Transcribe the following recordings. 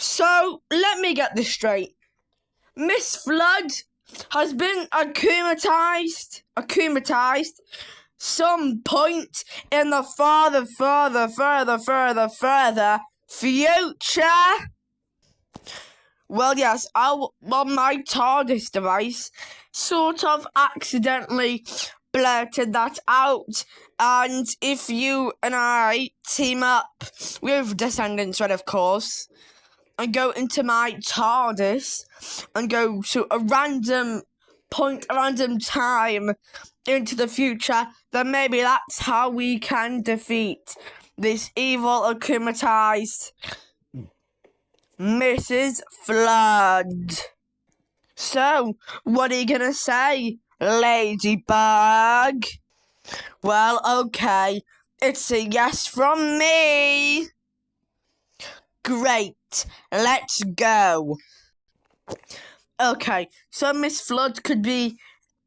So, let me get this straight. Miss Flood has been akumatized some point in the further future. Well, yes, my TARDIS device sort of accidentally blurted that out. And if you and I team up with Descendants Red, of course, and go into my TARDIS and go to a random point, a random time into the future, then maybe that's how we can defeat this evil akumatized Mrs. Flood. So, what are you gonna say, ladybug? Well, okay, it's a yes from me. Great, let's go. Okay, so Miss Flood could be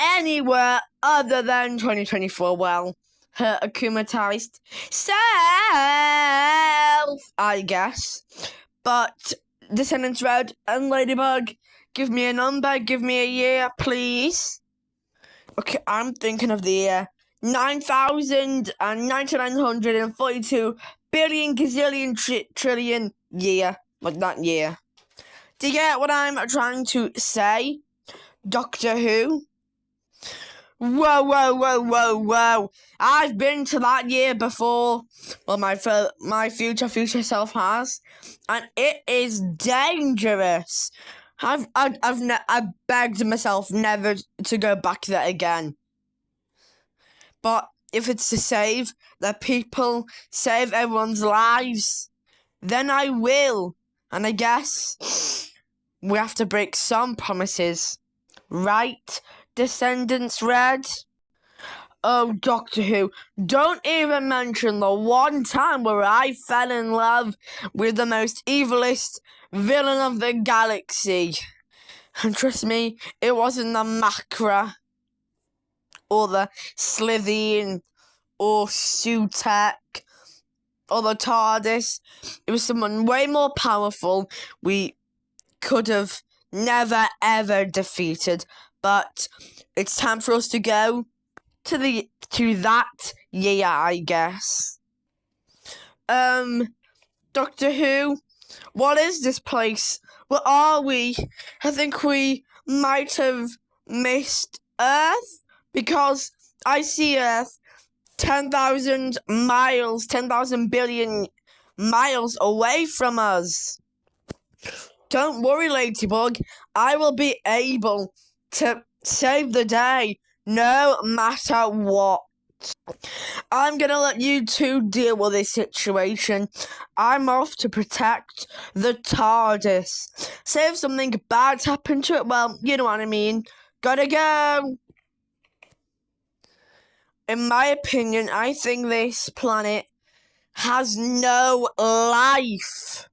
anywhere other than 2024. Well, her akumatized self, I guess. But Descendants Red and Ladybug, give me a number, give me a year, please. Okay, I'm thinking of the year 9,942 billion gazillion trillion year. Like that year. Do you get what I'm trying to say? Doctor Who? Whoa. I've been to that year before. Well, my future self has. And it is dangerous. I begged myself never to go back there again. But if it's to save the people, save everyone's lives, then I will. And I guess we have to break some promises. Right, Descendants Red? Oh, Doctor Who, don't even mention the one time where I fell in love with the most evilest villain of the galaxy. And trust me, it wasn't the Macra, or the Slithian, or Sutek, or the TARDIS. It was someone way more powerful we could have never ever defeated. But it's time for us to go to that year, I guess. Doctor Who, what is this place? Where are we? I think we might have missed Earth, because I see Earth 10,000 miles, 10,000 billion miles away from us. Don't worry, Ladybug. I will be able to save the day, no matter what. I'm gonna let you two deal with this situation. I'm off to protect the TARDIS. Say if something bad's happened to it, well, you know what I mean. Gotta go. In my opinion, I think this planet has no life.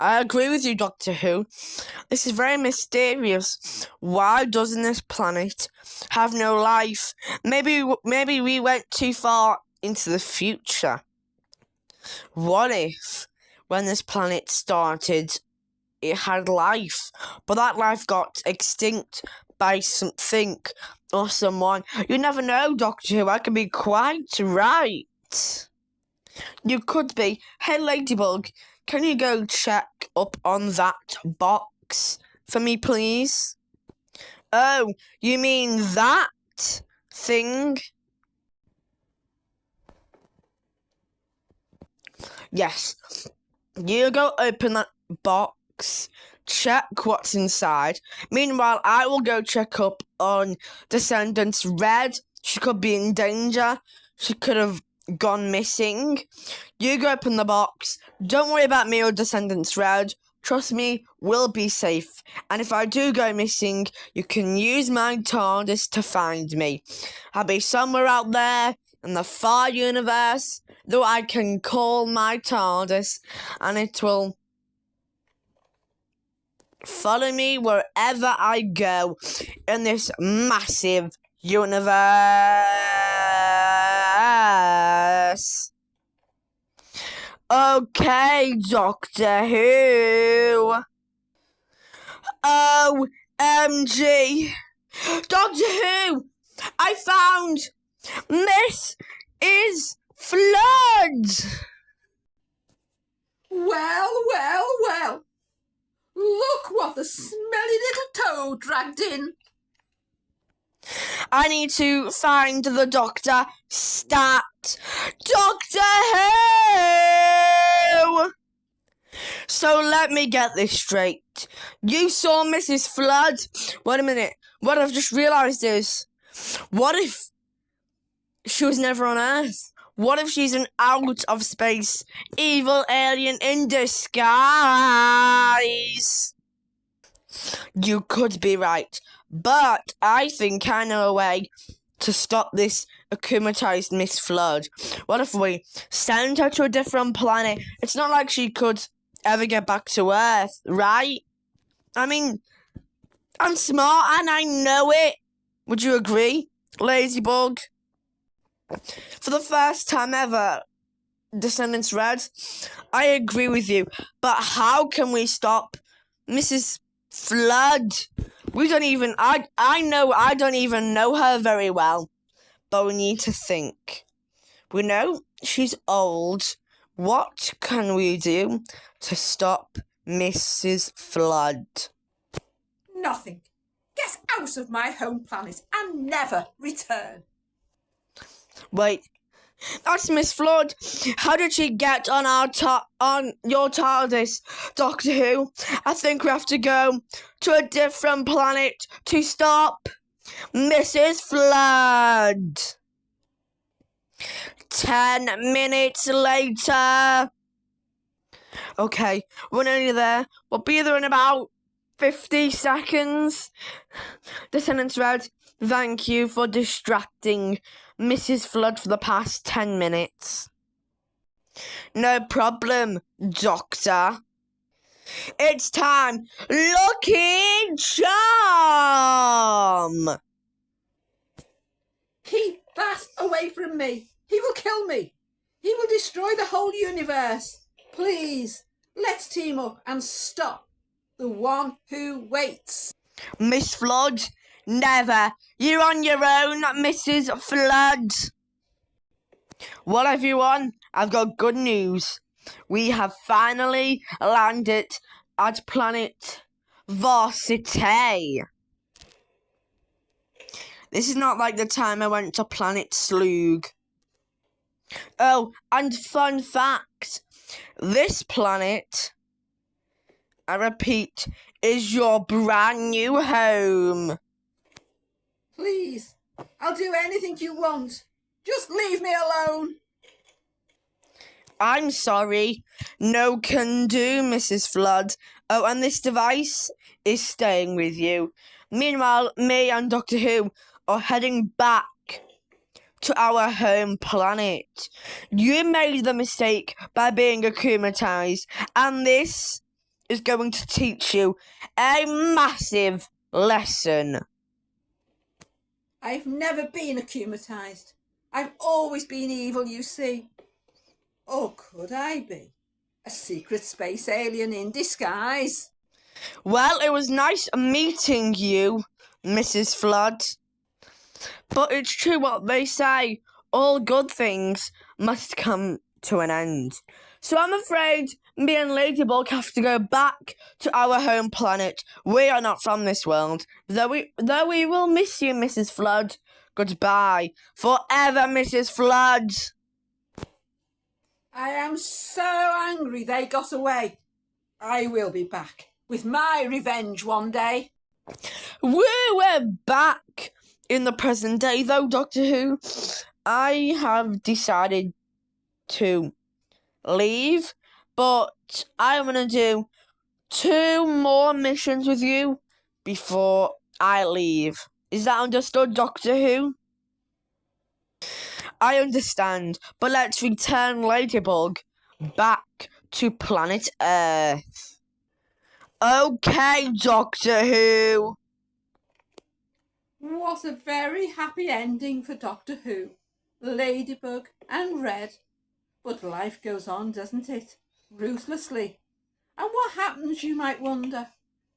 I agree with you, Doctor Who. This is very mysterious. Why doesn't this planet have no life? Maybe we went too far into the future. What if, when this planet started, it had life, but that life got extinct by something or someone? You never know, Doctor Who. I could be quite right. You could be. Hey, Ladybug, can you go check up on that box for me, please? Oh, you mean that thing? Yes. You go open that box, check what's inside. Meanwhile, I will go check up on Descendants Red. She could be in danger. She could have gone missing. You go open the box. Don't worry about me or Descendants Red. Trust me, we'll be safe. And if I do go missing, you can use my TARDIS to find me. I'll be somewhere out there in the far universe, though I can call my TARDIS and it will follow me wherever I go in this massive universe. Okay, Doctor Who. OMG. Doctor Who, I found Mrs. Flood. Well. Look what the smelly little toad dragged in. I need to find the Doctor. Stat. Doctor Who! So let me get this straight. You saw Mrs. Flood? Wait a minute. What I've just realised is, what if she was never on Earth? What if she's an out of space evil alien in disguise? You could be right, but I think I know a way to stop this akumatized Miss Flood. What if we send her to a different planet? It's not like she could ever get back to Earth, right? I mean, I'm smart and I know it. Would you agree, Ladybug? For the first time ever, Descendants read, I agree with you, but how can we stop Mrs. Flood? I don't even know her very well, but we need to think. We know she's old. What can we do to stop Mrs. Flood? Nothing. Get out of my home planet and never return. Wait, that's Miss Flood. How did she get on on your TARDIS, Doctor Who? I think we have to go to a different planet to stop Mrs. Flood. 10 minutes later. Okay, we're nearly there. We'll be there in about 50 seconds. Descendants read, thank you for distracting Mrs. Flood for the past 10 minutes. No problem, Doctor. It's time. Lucky Charm! Keep that away from me. He will kill me. He will destroy the whole universe. Please, let's team up and stop the one who waits. Miss Flood, never. You're on your own, Mrs. Flood. Well, everyone, I've got good news. We have finally landed at planet Varsity. This is not like the time I went to planet Slug. Oh, and fun fact, this planet, I repeat, is your brand new home. Please, I'll do anything you want. Just leave me alone. I'm sorry. No can do, Mrs. Flood. Oh, and this device is staying with you. Meanwhile, me and Doctor Who are heading back to our home planet. You made the mistake by being akumatized, and this is going to teach you a massive lesson. I've never been akumatized. I've always been evil, you see. Or could I be? A secret space alien in disguise. Well, it was nice meeting you, Mrs. Flood. But it's true what they say. All good things must come to an end. So I'm afraid me and Ladybug have to go back to our home planet. We are not from this world. Though we will miss you, Mrs. Flood. Goodbye. Forever, Mrs. Flood. I am so angry they got away. I will be back with my revenge one day. We're back in the present day, though, Doctor Who. I have decided to leave, but I'm going to do 2 more missions with you before I leave. Is that understood, Doctor Who? I understand, but let's return Ladybug back to planet Earth. Okay, Doctor Who. What a very happy ending for Doctor Who, Ladybug and Red. But life goes on, doesn't it? Ruthlessly. And what happens, you might wonder?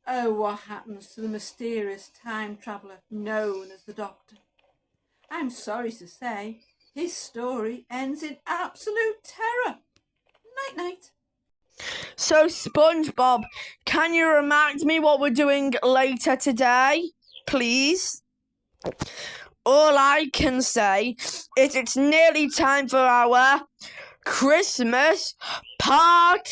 Oh, what happens to the mysterious time traveller known as the Doctor? I'm sorry to say, his story ends in absolute terror. Night-night. So, SpongeBob, can you remind me what we're doing later today, please? All I can say is it's nearly time for our Christmas party!